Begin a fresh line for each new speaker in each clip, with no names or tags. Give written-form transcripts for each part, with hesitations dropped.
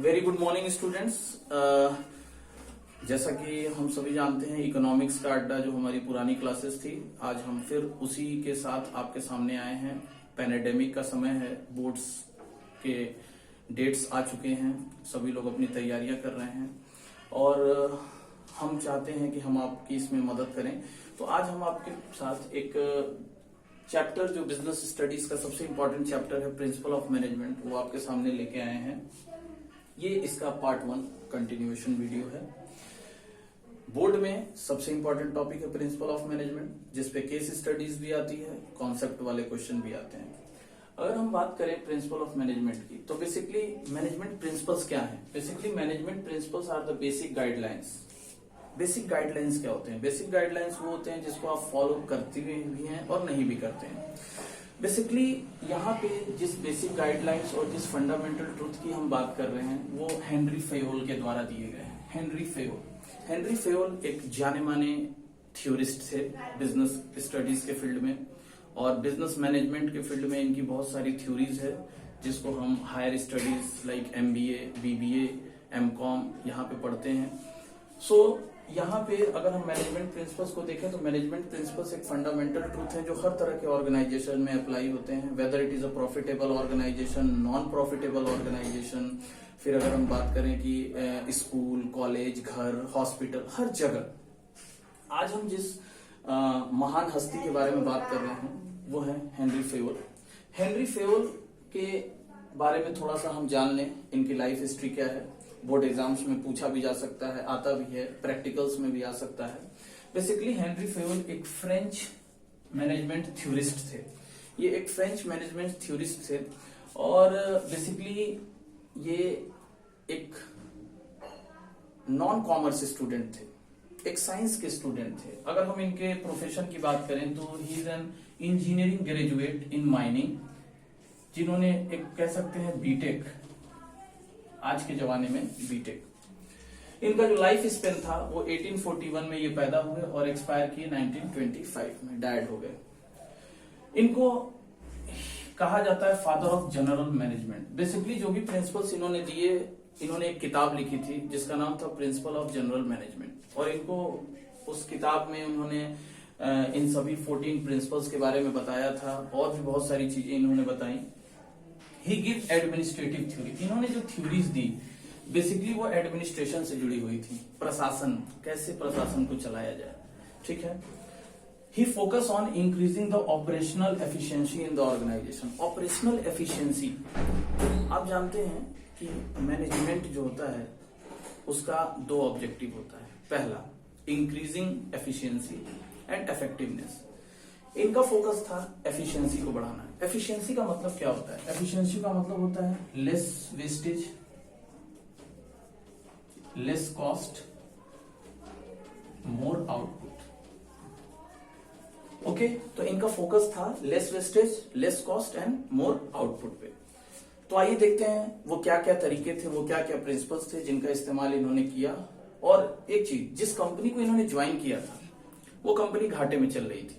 Very good morning students. जैसा कि हम सभी जानते हैं, इकोनॉमिक्स का अड्डा जो हमारी पुरानी क्लासेस थी, आज हम फिर उसी के साथ आपके सामने आए हैं। पैंडेमिक का समय है, बोर्ड्स के डेट्स आ चुके हैं, सभी लोग अपनी तैयारियां कर रहे हैं और हम चाहते हैं कि हम आपकी इसमें मदद करें। तो आज हम आपके साथ एक चैप्टर जो बिजनेस स्टडीज का सबसे इंपॉर्टेंट चैप्टर है, प्रिंसिपल ऑफ मैनेजमेंट, वो आपके सामने लेके आए हैं। ये इसका पार्ट 1 कंटिन्यूएशन वीडियो है। बोर्ड में सबसे इंपॉर्टेंट टॉपिक है प्रिंसिपल ऑफ मैनेजमेंट, जिसपे केस स्टडीज भी आती है, कॉन्सेप्ट वाले क्वेश्चन भी आते हैं। अगर हम बात करें प्रिंसिपल ऑफ मैनेजमेंट की, तो बेसिकली मैनेजमेंट प्रिंसिपल्स क्या है? Basically management principles are the basic guidelines. Basic guidelines क्या होते हैं? बेसिक गाइडलाइंस वो होते हैं जिसको आप फॉलो करते भी हैं और नहीं भी करते हैं। बेसिकली यहाँ पे जिस बेसिक गाइडलाइंस और जिस फंडामेंटल ट्रूथ की हम बात कर रहे हैं, वो हेनरी फेयोल के द्वारा दिए गए हैं। हेनरी फेयोल एक जाने माने थ्योरिस्ट थे बिजनेस स्टडीज के फील्ड में, और बिजनेस मैनेजमेंट के फील्ड में इनकी बहुत सारी थ्योरीज है, जिसको हम higher studies like MBA, BBA, MCOM यहाँ पे पढ़ते हैं। सो यहाँ पे अगर हम मैनेजमेंट प्रिंसिपल्स को देखें, तो मैनेजमेंट प्रिंसिपल्स एक फंडामेंटल ट्रूथ है जो हर तरह के ऑर्गेनाइजेशन में अप्लाई होते हैं, whether it is a profitable organisation, non profitable organisation. फिर अगर हम बात करें कि स्कूल, कॉलेज, घर, हॉस्पिटल, हर जगह। आज हम जिस महान हस्ती के बारे में बात कर रहे हैं वो है हेनरी फेयोल। हेनरी फेयोल के बारे में थोड़ा सा हम जान लें, इनकी लाइफ हिस्ट्री क्या है। बोर्ड एग्जाम्स में पूछा भी जा सकता है, आता भी है, प्रैक्टिकल्स में भी आ सकता है। बेसिकली हेनरी फेयोल एक फ्रेंच मैनेजमेंट थ्योरिस्ट थे। ये एक फ्रेंच मैनेजमेंट थ्योरिस्ट थे और बेसिकली ये एक नॉन कॉमर्स स्टूडेंट थे, एक साइंस के स्टूडेंट थे। अगर हम इनके प्रोफेशन की बात करें तो he is an engineering graduate in mining, जिन्होंने एक कह सकते हैं बीटेक, आज के जमाने में बीटेक। इनका जो लाइफ स्पेन था वो 1841 में ये पैदा हुए और एक्सपायर किए 1925 में, डायड हो गए। इनको कहा जाता है father of general management. Basically जो भी प्रिंसिपल्स इन्होंने दिए, इन्होंने एक किताब लिखी थी जिसका नाम था प्रिंसिपल ऑफ जनरल मैनेजमेंट, और इनको उस किताब में उन्होंने इन सभी 14 प्रिंसिपल्स के बारे में बताया था, और भी बहुत सारी चीजें इन्होंने बताई। ही गिव एडमिनिस्ट्रेटिव थ्योरी। इन्होंने जो थ्योरीज दी बेसिकली वो एडमिनिस्ट्रेशन से जुड़ी हुई थी, प्रशासन, कैसे प्रशासन को चलाया जाए, ठीक है। He focus on increasing the operational efficiency in the organisation. Operational efficiency, आप जानते हैं कि मैनेजमेंट जो होता है उसका 2 ऑब्जेक्टिव होता है। पहला, इंक्रीजिंग एफिशिएंसी एंड इफेक्टिवनेस। इनका फोकस था एफिशिएंसी को बढ़ाना। एफिशिएंसी का मतलब क्या होता है? एफिशिएंसी का मतलब होता है लेस वेस्टेज, लेस कॉस्ट, मोर आउटपुट। ओके, तो इनका फोकस था less wastage, less cost and more output पे। तो आइए देखते हैं वो क्या क्या तरीके थे, वो क्या क्या प्रिंसिपल्स थे जिनका इस्तेमाल इन्होंने किया। और एक चीज, जिस कंपनी को इन्होंने ज्वाइन किया था वो कंपनी घाटे में चल रही थी,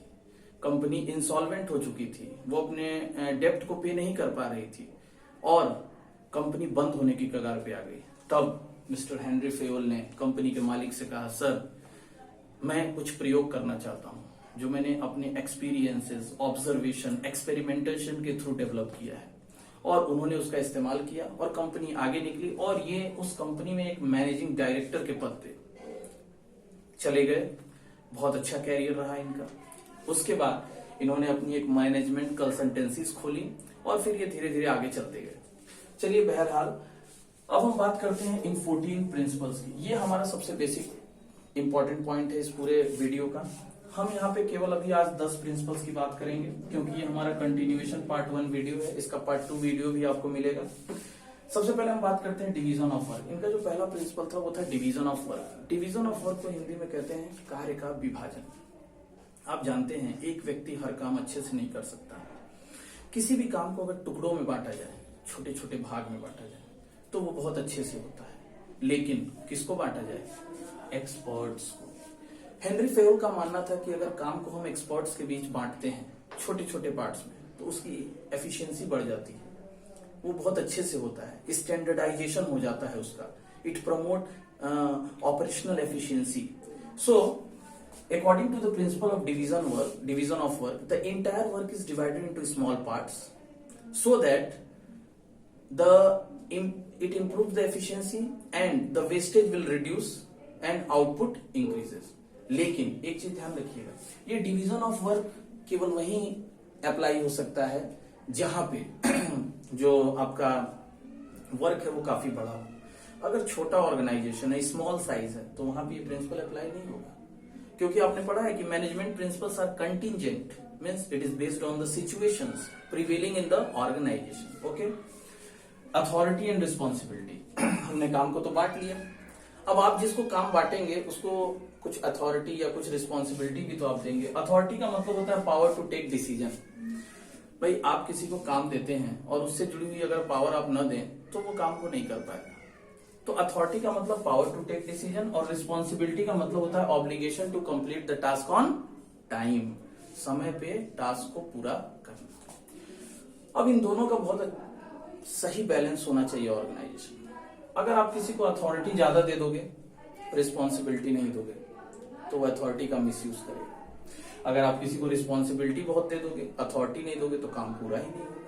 कंपनी इंसॉल्वेंट हो चुकी थी, वो अपने डेप्ट को पे नहीं कर पा रही थी और कंपनी बंद होने की कगार पे आ गई। तब मिस्टर हेनरी फेयोल ने कंपनी के मालिक से कहा, सर मैं कुछ प्रयोग करना चाहता हूं जो मैंने अपने एक्सपीरियंसेस, ऑब्जर्वेशन, एक्सपेरिमेंटेशन के थ्रू डेवलप किया है। और उन्होंने उसका इस्तेमाल किया और कंपनी आगे निकली, और ये उस कंपनी में एक मैनेजिंग डायरेक्टर के पद पे चले गए। बहुत अच्छा कैरियर रहा इनका। उसके बाद इन्होंने अपनी एक मैनेजमेंट कंसल्टेंसीज खोली और फिर ये धीरे धीरे आगे चलते गए। चलिए, बहरहाल अब हम बात करते हैं इन 14 प्रिंसिपल्स की। ये हमारा सबसे बेसिक इंपॉर्टेंट पॉइंट है इस पूरे वीडियो का। हम यहाँ पे केवल अभी आज 10 प्रिंसिपल्स की बात करेंगे, क्योंकि ये हमारा कंटिन्यूएशन पार्ट 1 वीडियो है। इसका पार्ट 2 वीडियो भी आपको मिलेगा। सबसे पहले हम बात करते हैं डिवीजन ऑफ वर्क। इनका जो पहला प्रिंसिपल था वो था division of work. Division of work को हिंदी में कहते हैं कार्य का विभाजन। आप जानते हैं एक व्यक्ति हर काम अच्छे से नहीं कर सकता। किसी भी काम को अगर टुकड़ों में बांटा जाए, छोटे छोटे भाग में बांटा जाए, तो वो बहुत अच्छे से होता है। लेकिन किसको बांटा जाए? एक्सपर्ट्स को। हेनरी फेयोल का मानना था कि अगर काम को हम एक्सपर्ट्स के बीच बांटते हैं छोटे छोटे पार्ट्स में, तो उसकी एफिशिएंसी बढ़ जाती है। वो बहुत अच्छे से होता है, स्टैंडर्डाइजेशन हो जाता है उसका, it promote operational efficiency. So according to the principle of division of work, the entire work is divided into small parts so that it improves the efficiency and the wastage will reduce and output increases. लेकिन एक चीज ध्यान रखिएगा, ये division of work केवल वहीं apply हो सकता है जहां पे जो आपका वर्क है वो काफी बड़ा हो. अगर छोटा ऑर्गेनाइजेशन है, स्मॉल साइज है, तो वहां पे ये प्रिंसिपल अप्लाई नहीं होगा, क्योंकि आपने पढ़ा है कि management principles are contingent, means it is based on the situations prevailing in the organisation. Okay, authority and responsibility. हमने काम को तो बांट लिया, अब आप जिसको काम बांटेंगे उसको कुछ अथॉरिटी या कुछ रिस्पॉन्सिबिलिटी भी तो आप देंगे. अथॉरिटी का मतलब होता है पावर टू टेक डिसीजन. भाई आप किसी को काम देते हैं और उससे जुड़ी हुई अगर पावर आप न दें तो वो काम को नहीं कर पाएगा. तो अथॉरिटी का मतलब पावर टू टेक डिसीजन और रिस्पॉन्सिबिलिटी का मतलब होता है obligation to complete the task on time, समय पे टास्क को पूरा करना. अब इन दोनों का बहुत सही बैलेंस होना चाहिए ऑर्गेनाइजेशन में. अगर आप किसी को अथॉरिटी ज्यादा दे दोगे, रिस्पॉन्सिबिलिटी नहीं दोगे, तो वो अथॉरिटी का मिसयूज करेगा. अगर आप किसी को रिस्पॉन्सिबिलिटी बहुत दे दोगे, अथॉरिटी नहीं दोगे, तो काम पूरा ही नहीं होगा.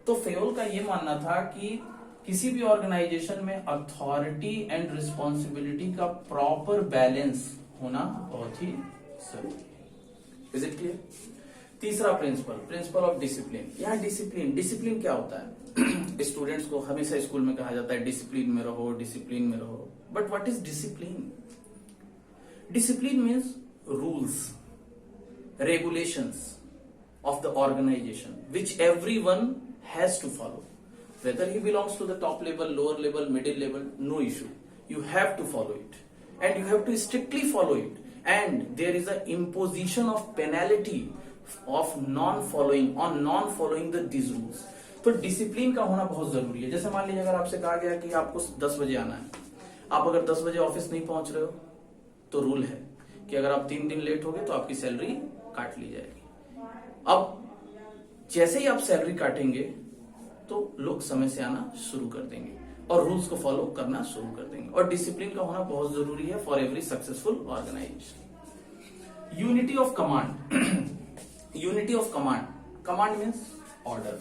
तो फेयोल का ये मानना था कि किसी भी ऑर्गेनाइजेशन में अथॉरिटी एंड रिस्पॉन्सिबिलिटी का प्रॉपर बैलेंस होना बहुत ही जरूरी है. Is it clear? तीसरा प्रिंसिपल ऑफ डिसिप्लिन. यहाँ डिसिप्लिन क्या होता है? स्टूडेंट्स को हमेशा स्कूल में कहा जाता है डिसिप्लिन में रहो, डिसिप्लिन में रहो. But what is discipline? Discipline means rules, regulations of the organization which everyone has to follow, whether he belongs to the top level, lower level, middle level, no issue. You have to follow it and you have to strictly follow it, and there is a imposition of penalty of non following these rules. तो discipline का होना बहुत जरूरी है. जैसे मान लीजिए अगर आपसे कहा गया कि आपको 10 बजे आना है, आप अगर 10 बजे ऑफिस नहीं पहुंच रहे हो तो रूल है कि अगर आप 3 दिन लेट हो गए तो आपकी सैलरी काट ली जाएगी. अब जैसे ही आप सैलरी काटेंगे तो लोग समय से आना शुरू कर देंगे और रूल्स को फॉलो करना शुरू कर देंगे. और डिसिप्लिन का होना बहुत जरूरी है for every successful organisation. Unity of command. Unity of command means order.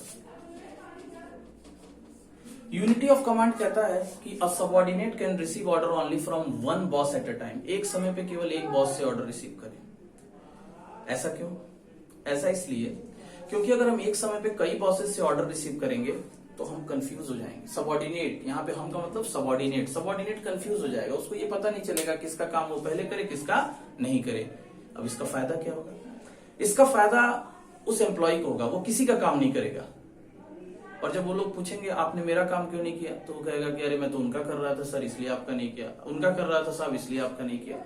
Unity of command कहता है कि a subordinate can receive order only from one boss at a time. एक समय पे केवल एक बॉस से ऑर्डर रिसीव करें. ऐसा क्यों? ऐसा इसलिए क्योंकि अगर हम एक समय पे कई बॉसेस से ऑर्डर रिसीव करेंगे तो हम कंफ्यूज हो जाएंगे. सबऑर्डिनेट, यहाँ पे हम का मतलब सबऑर्डिनेट कंफ्यूज हो जाएगा. उसको ये पता नहीं चलेगा किसका काम वो पहले करे, किसका नहीं करे. अब इसका फायदा क्या होगा? इसका फायदा उस एम्प्लॉय को होगा, वो किसी का काम नहीं करेगा. और जब वो लोग पूछेंगे आपने मेरा काम क्यों नहीं किया, तो वो कहेगा कि अरे मैं तो उनका कर रहा था सर इसलिए आपका नहीं किया, उनका कर रहा था साहब इसलिए आपका नहीं किया.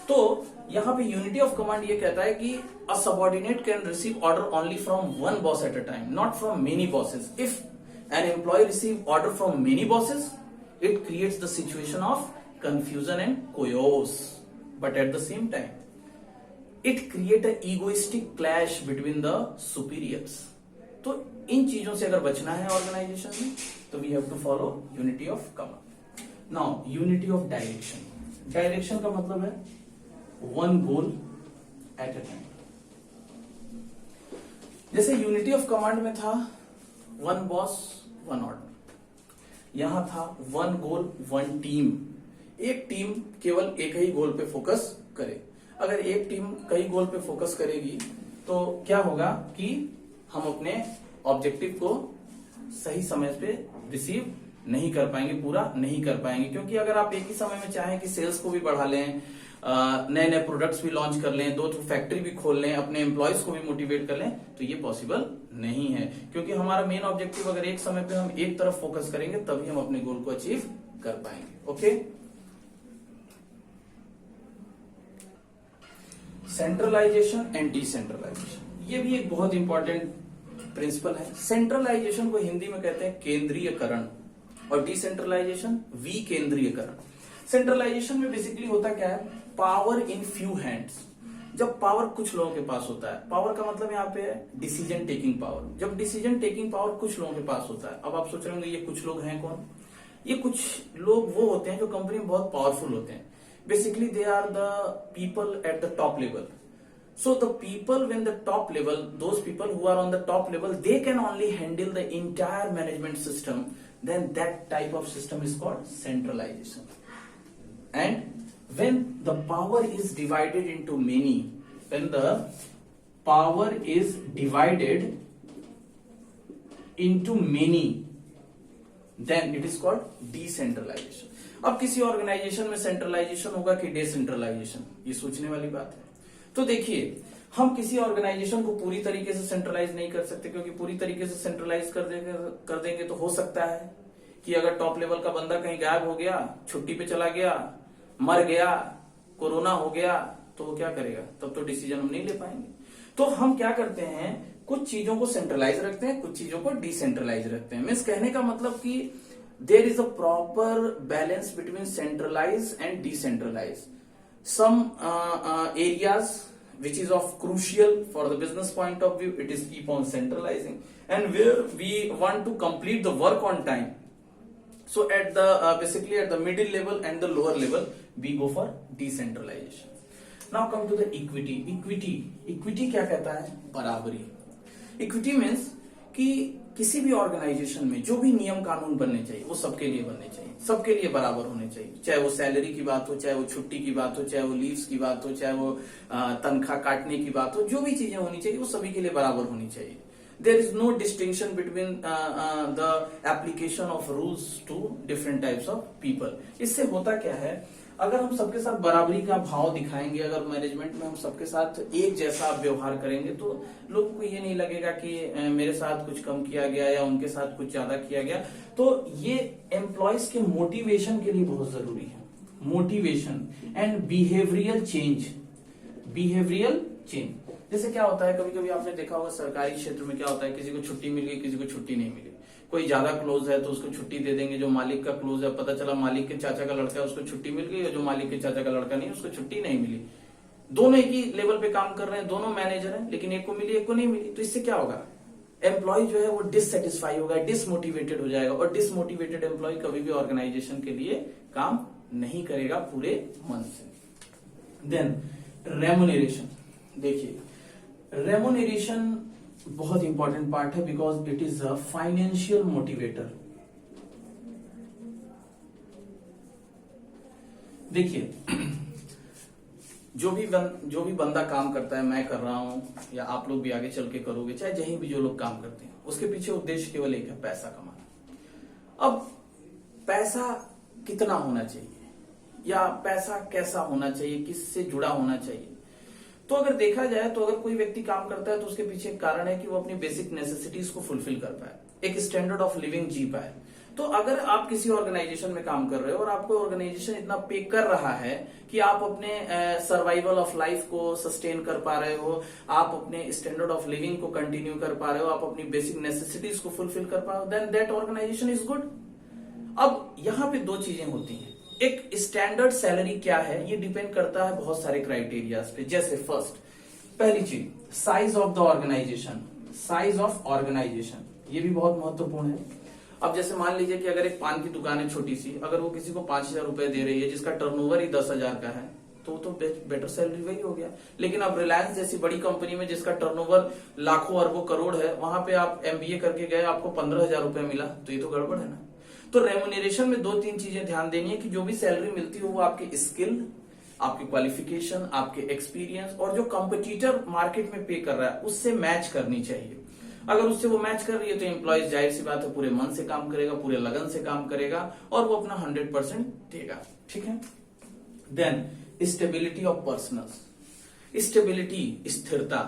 तो यहाँ पे यूनिटी ऑफ कमांड ये कहता है कि a subordinate can receive order only from one boss at a time, not from many bosses. If an employ receive order from many bosses, it creates the situation of confusion and chaos. But at the same time it create a egoistic clash between the superiors. तो इन चीजों से अगर बचना है organisation में तो we have to follow unity of command. Now unity of direction. Direction का मतलब है one goal at a time. जैसे यूनिटी ऑफ कमांड में था वन बॉस वन ऑर्डर, यहां था वन गोल वन टीम. एक टीम केवल एक ही गोल पे फोकस करे. अगर एक टीम कई गोल पे फोकस करेगी तो क्या होगा कि हम अपने ऑब्जेक्टिव को सही समय पे रिसीव नहीं कर पाएंगे, पूरा नहीं कर पाएंगे. क्योंकि अगर आप एक ही समय में चाहें कि सेल्स को भी बढ़ा लें, नए नए प्रोडक्ट्स भी लॉन्च कर लें, 2 फैक्ट्री भी खोल लें, अपने एम्प्लॉयज को भी मोटिवेट कर लें, तो ये पॉसिबल नहीं है. क्योंकि हमारा मेन ऑब्जेक्टिव अगर एक समय पे हम एक तरफ फोकस करेंगे तभी हम अपने गोल को अचीव कर पाएंगे. ओके, सेंट्रलाइजेशन एंड डिसेंट्रलाइजेशन, ये भी एक बहुत इंपॉर्टेंट प्रिंसिपल है. सेंट्रलाइजेशन को हिंदी में कहते हैं केंद्रीयकरण और डिसेंट्रलाइजेशन विकेंद्रीयकरण. सेंट्रलाइजेशन में बेसिकली होता क्या है, पावर इन फ्यू हैंड्स. जब पावर कुछ लोगों के पास होता है, पावर का मतलब यहाँ पे है डिसीजन टेकिंग पावर। जब डिसीजन टेकिंग पावर कुछ लोगों के पास होता है, अब आप सोच रहे होंगे ये कुछ लोग हैं कौन? ये कुछ लोग वो होते हैं जो कंपनी में बहुत पावरफुल होते हैं। Basically they are the people at the top level. So the people when the top level, those people who are on the top level, they can only handle the entire management system. Then that type of system is called centralization. And when the power is divided into many, when the power is divided into many, then it is called decentralization. अब किसी organisation में centralisation होगा कि decentralisation, ये सोचने वाली बात है। तो देखिए, हम किसी ऑर्गेनाइजेशन को पूरी तरीके से सेंट्रलाइज नहीं कर सकते, क्योंकि पूरी तरीके से सेंट्रलाइज कर देंगे तो हो सकता है कि अगर टॉप लेवल का बंदा कहीं गायब हो गया, छुट्टी पे चला गया, मर गया, कोरोना हो गया, तो वो क्या करेगा? तब तो डिसीजन हम नहीं ले पाएंगे। तो हम क्या करते हैं, कुछ चीजों को सेंट्रलाइज रखते हैं, कुछ चीजों को डिसेंट्रलाइज रखते हैं। मीन्स कहने का मतलब कि there is a proper balance between centralise and decentralise. Some areas which is of crucial for the business point of view, it is keep on centralizing, and where we want to complete the work on time, so at the basically at the middle level and the lower level we go for decentralization. Now come to the equity क्या कहता है? बराबरी। Equity means कि किसी भी organisation में जो भी नियम कानून बनने चाहिए वो सबके लिए बनने चाहिए, सबके लिए बराबर होने चाहिए। चाहे वो सैलरी की बात हो, चाहे वो छुट्टी की बात हो, चाहे वो लीव्स की बात हो, चाहे वो तनख्वाह काटने की बात हो, जो भी चीजें होनी चाहिए वो सभी के लिए बराबर होनी चाहिए। There is no distinction between the application of rules to different types of people. इससे होता क्या है, अगर हम सबके साथ बराबरी का भाव दिखाएंगे, अगर मैनेजमेंट में हम सबके साथ एक जैसा व्यवहार करेंगे, तो लोगों को ये नहीं लगेगा कि मेरे साथ कुछ कम किया गया या उनके साथ कुछ ज्यादा किया गया। तो ये एम्प्लॉयज के मोटिवेशन के लिए बहुत जरूरी है। Motivation and behavioural change. जैसे क्या होता है, कभी कभी आपने देखा होगा सरकारी क्षेत्र में क्या होता है, किसी को छुट्टी मिल गई, किसी को छुट्टी नहीं मिली। कोई ज्यादा क्लोज है तो उसको छुट्टी दे देंगे, जो मालिक का क्लोज है, पता चला मालिक के चाचा का लड़का है उसको छुट्टी मिल गई, और जो मालिक के चाचा का लड़का नहीं उसको छुट्टी नहीं मिली। दोनों एक ही लेवल पे काम कर रहे हैं, दोनों मैनेजर हैं, लेकिन एक को मिली एक को नहीं मिली। तो इससे क्या होगा, एम्प्लॉय जो है वो डिससेटिस्फाई होगा, डिसमोटिवेटेड हो जाएगा, और डिसमोटिवेटेड एम्प्लॉय कभी भी ऑर्गेनाइजेशन के लिए काम नहीं करेगा पूरे मन से। Then remuneration. देखिए, रेमुनरेशन बहुत इंपॉर्टेंट पार्ट है, because it is a financial motivator. देखिए, जो भी बंदा काम करता है, मैं कर रहा हूं या आप लोग भी आगे चल के करोगे, चाहे जहीं भी जो लोग काम करते हैं, उसके पीछे उद्देश्य केवल एक है, पैसा कमाना। अब पैसा कितना होना चाहिए या पैसा कैसा होना चाहिए, किससे जुड़ा होना चाहिए, तो अगर देखा जाए तो अगर कोई व्यक्ति काम करता है तो उसके पीछे एक कारण है कि वो अपनी बेसिक नेसेसिटीज को फुलफिल कर पाए, एक स्टैंडर्ड ऑफ लिविंग जी पाए। तो अगर आप किसी ऑर्गेनाइजेशन में काम कर रहे हो और आपको ऑर्गेनाइजेशन इतना पे कर रहा है कि आप अपने सर्वाइवल ऑफ लाइफ को सस्टेन कर पा रहे हो, आप अपने स्टैंडर्ड ऑफ लिविंग को कंटिन्यू कर पा रहे हो, आप अपनी बेसिक नेसेसिटीज को फुलफिल कर पा रहे हो, then that organisation is good. अब यहाँ पे दो चीजें होती हैं, एक स्टैंडर्ड सैलरी क्या है, ये डिपेंड करता है बहुत सारे क्राइटेरियाज पे। जैसे फर्स्ट, पहली चीज, size of the organisation. Size of organisation ये भी बहुत महत्वपूर्ण है। अब जैसे मान लीजिए कि अगर एक पान की दुकान है छोटी सी, अगर वो किसी को 5,000 रुपए दे रही है, जिसका टर्नओवर ही 10,000 का है, तो बेटर सैलरी वही हो गया। लेकिन अब रिलायंस जैसी बड़ी कंपनी में जिसका टर्नओवर लाखों अरबों करोड़ है, वहां पे आप MBA करके गए, आपको 15,000 रुपए मिला, तो ये तो गड़बड़ है ना। तो रेमुनरेशन में दो तीन चीजें ध्यान देनी है कि जो भी सैलरी मिलती हो वो आपके स्किल, आपके क्वालिफिकेशन, आपके एक्सपीरियंस और जो कंपटीटर मार्केट में पे कर रहा है उससे मैच करनी चाहिए। अगर उससे वो मैच कर रही है तो एम्प्लॉय जाहिर सी बात है पूरे मन से काम करेगा, पूरे लगन से काम करेगा और वो अपना 100% देगा। ठीक है। Then stability of personnels. Stability, स्थिरता।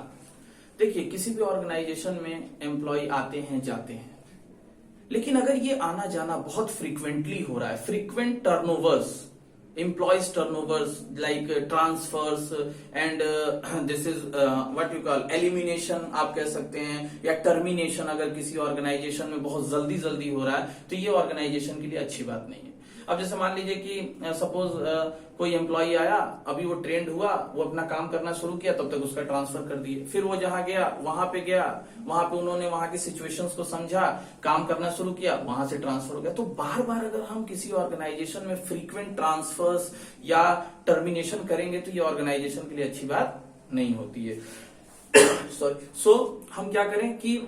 देखिए, किसी भी ऑर्गेनाइजेशन में एम्प्लॉय आते हैं जाते हैं, लेकिन अगर ये आना जाना बहुत फ्रीक्वेंटली हो रहा है, frequent turnovers, employees turnovers like transfers and this is what you call elimination आप कह सकते हैं, या टर्मिनेशन अगर किसी ऑर्गेनाइजेशन में बहुत जल्दी हो रहा है तो ये ऑर्गेनाइजेशन के लिए अच्छी बात नहीं है। अब जैसे मान लीजिए कि सपोज कोई एम्प्लॉय आया, अभी वो ट्रेंड हुआ, वो अपना काम करना शुरू किया, तब तक उसका ट्रांसफर कर दिए। फिर वो जहां गया, वहां पे उन्होंने वहां की सिचुएशंस को समझा, काम करना शुरू किया, वहां से ट्रांसफर हो गया। तो बार बार अगर हम किसी ऑर्गेनाइजेशन में फ्रीक्वेंट ट्रांसफर्स या टर्मिनेशन करेंगे तो ये ऑर्गेनाइजेशन के लिए अच्छी बात नहीं होती है। सो हम क्या करें कि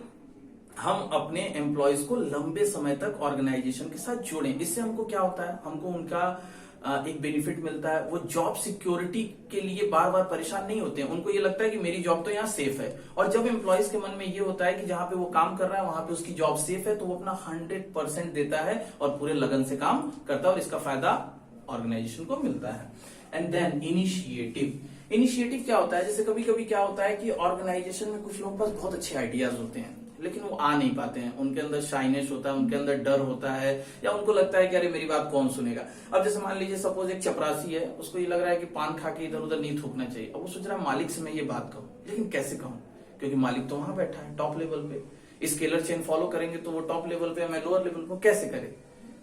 हम अपने एम्प्लॉयज को लंबे समय तक ऑर्गेनाइजेशन के साथ जोड़ें। इससे हमको क्या होता है, हमको उनका एक बेनिफिट मिलता है। वो जॉब सिक्योरिटी के लिए बार बार परेशान नहीं होते हैं, उनको ये लगता है कि मेरी जॉब तो यहाँ सेफ है। और जब एम्प्लॉयज के मन में ये होता है कि जहां पे वो काम कर रहा है वहां पे उसकी जॉब सेफ है, तो वो अपना 100% देता है और पूरे लगन से काम करता है, और इसका फायदा ऑर्गेनाइजेशन को मिलता है। एंड देन इनिशिएटिव क्या होता है, जैसे कभी कभी क्या होता है कि ऑर्गेनाइजेशन में कुछ लोगों के पास बहुत अच्छे आइडियाज होते हैं, लेकिन वो आ नहीं पाते हैं, उनके अंदर शाइनेस होता है, उनके अंदर डर होता है, या उनको लगता है कि अरे मेरी बात कौन सुनेगा। अब जैसे मान लीजिए सपोज एक चपरासी है, उसको ये लग रहा है कि पान खा के इधर उधर नहीं थूकना चाहिए। अब वो सोच रहा है मालिक से मैं ये बात कहूं, लेकिन कैसे कहूं, क्योंकि मालिक तो वहां बैठा है टॉप लेवल पे। स्केलर चेन फॉलो करेंगे तो वो टॉप लेवल पे, मैं लोअर लेवल पे, कैसे करे।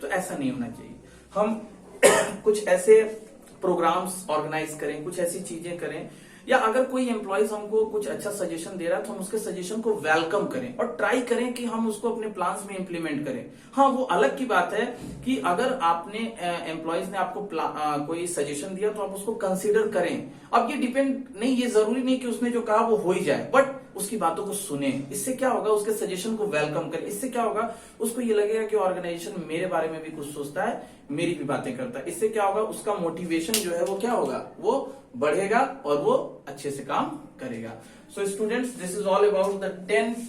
तो ऐसा नहीं होना चाहिए। हम कुछ ऐसे प्रोग्राम्स ऑर्गेनाइज करें, कुछ ऐसी चीजें करें, या अगर कोई एम्प्लॉइज हमको कुछ अच्छा सजेशन दे रहा है तो हम उसके सजेशन को वेलकम करें और ट्राई करें कि हम उसको अपने प्लान्स में इंप्लीमेंट करें। हाँ, वो अलग की बात है कि अगर आपने एम्प्लॉइज ने आपको कोई सजेशन दिया तो आप उसको कंसीडर करें। अब ये डिपेंड नहीं, ये जरूरी नहीं कि उसने जो कहा वो हो ही जाए, बट उसकी बातों को सुने। इससे क्या होगा, उसके सजेशन को वेलकम करें। इससे क्या होगा, उसको ये लगेगा कि ऑर्गेनाइजेशन मेरे बारे में भी कुछ सोचता है, मेरी भी बातें करता है। इससे क्या होगा, उसका मोटिवेशन जो है वो क्या होगा, वो बढ़ेगा और वो अच्छे से काम करेगा। So students, this is all about the 10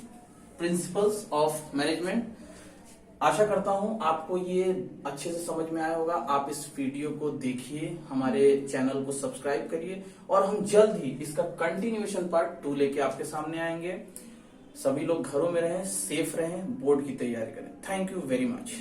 principles of management. आशा करता हूं आपको ये अच्छे से समझ में आया होगा। आप इस वीडियो को देखिए, हमारे चैनल को सब्सक्राइब करिए, और हम जल्द ही इसका कंटिन्यूएशन पार्ट 2 लेके आपके सामने आएंगे। सभी लोग घरों में रहें, सेफ रहें, बोर्ड की तैयारी करें। Thank you very much.